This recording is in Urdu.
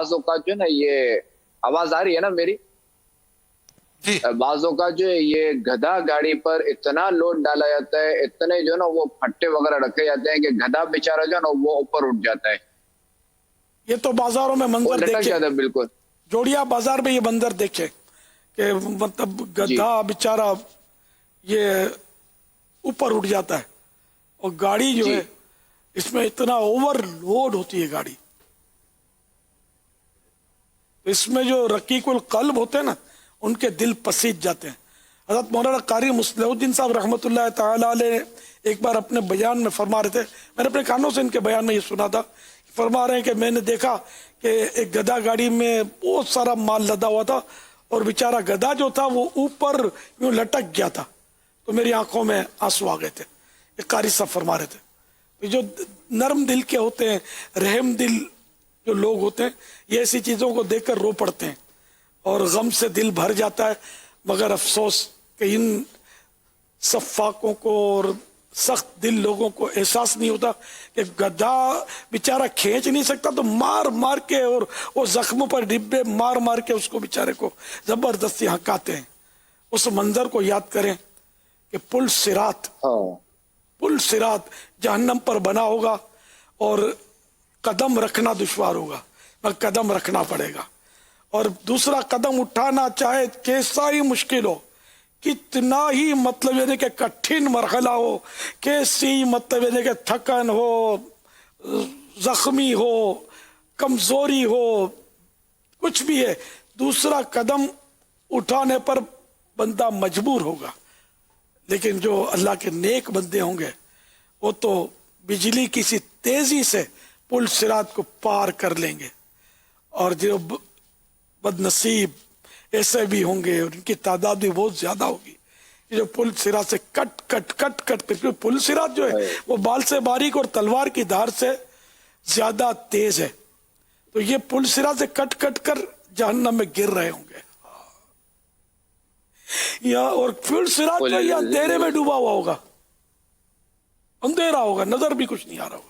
بعض اوقات جو ہے نا یہ آواز آ رہی ہے نا میری؟ جی بعض اوقات جو ہے یہ گدھا گاڑی پر اتنا لوڈ ڈالا جاتا ہے، اتنے جو ہے نا وہ پھٹے وغیرہ رکھے جاتے ہیں کہ گدھا بیچارہ جو ہے نا وہ اوپر اٹھ جاتا ہے، یہ تو بازاروں میں وہ منظر لٹک دیکھے، جاتا ہے بالکل. جوڑیا بازار میں یہ منظر دیکھے کہ مطلب جی گدھا بیچارہ یہ اوپر اٹھ جاتا ہے، اور گاڑی جو جی ہے اس میں اتنا اوور لوڈ ہوتی ہے گاڑی، اس میں جو رقیق القلب ہوتے ہیں نا ان کے دل پسیج جاتے ہیں. حضرت مولانا قاری مصلح الدین صاحب رحمۃ اللہ تعالی علیہ ایک بار اپنے بیان میں فرما رہے تھے، میں نے اپنے کانوں سے ان کے بیان میں یہ سنا تھا، فرما رہے ہیں کہ میں نے دیکھا کہ ایک گدھا گاڑی میں بہت سارا مال لدا ہوا تھا، اور بیچارہ گدھا جو تھا وہ اوپر یوں لٹک گیا تھا، تو میری آنکھوں میں آنسو آ گئے تھے. یہ قاری صاحب فرما رہے تھے. جو نرم دل کے ہوتے ہیں، رحم دل جو لوگ ہوتے ہیں، یہ ایسی چیزوں کو دیکھ کر رو پڑتے ہیں اور غم سے دل بھر جاتا ہے. مگر افسوس کہ ان سفاکوں کو اور سخت دل لوگوں کو احساس نہیں ہوتا کہ گدھا بیچارہ کھینچ نہیں سکتا تو مار مار کے اور وہ زخموں پر ڈبے مار مار کے اس کو بیچارے کو زبردستی ہکاتے ہیں. اس منظر کو یاد کریں کہ پل صراط جہنم پر بنا ہوگا اور قدم رکھنا دشوار ہوگا، مگر قدم رکھنا پڑے گا. اور دوسرا قدم اٹھانا چاہے کیسا ہی مشکل ہو، کتنا ہی مطلب یعنی کہ کٹھن مرحلہ ہو، کیسی مطلب یعنی کہ تھکن ہو، زخمی ہو، کمزوری ہو، کچھ بھی ہے، دوسرا قدم اٹھانے پر بندہ مجبور ہوگا. لیکن جو اللہ کے نیک بندے ہوں گے وہ تو بجلی کی سی تیزی سے پل صراط کو پار کر لیں گے. اور جو بد نصیب ایسے بھی ہوں گے اور ان کی تعداد بھی بہت زیادہ ہوگی جو پل صراط سے کٹ کٹ کٹ کٹ کر، پل صراط جو ہے وہ بال سے باریک اور تلوار کی دھار سے زیادہ تیز ہے، تو یہ پل صراط سے کٹ کٹ کر جہنم میں گر رہے ہوں گے. اور پل صراط جو یہ اندھیرے میں ڈوبا ہوا ہوگا، اندھیرا ہوگا، نظر بھی کچھ نہیں آ رہا ہوگا.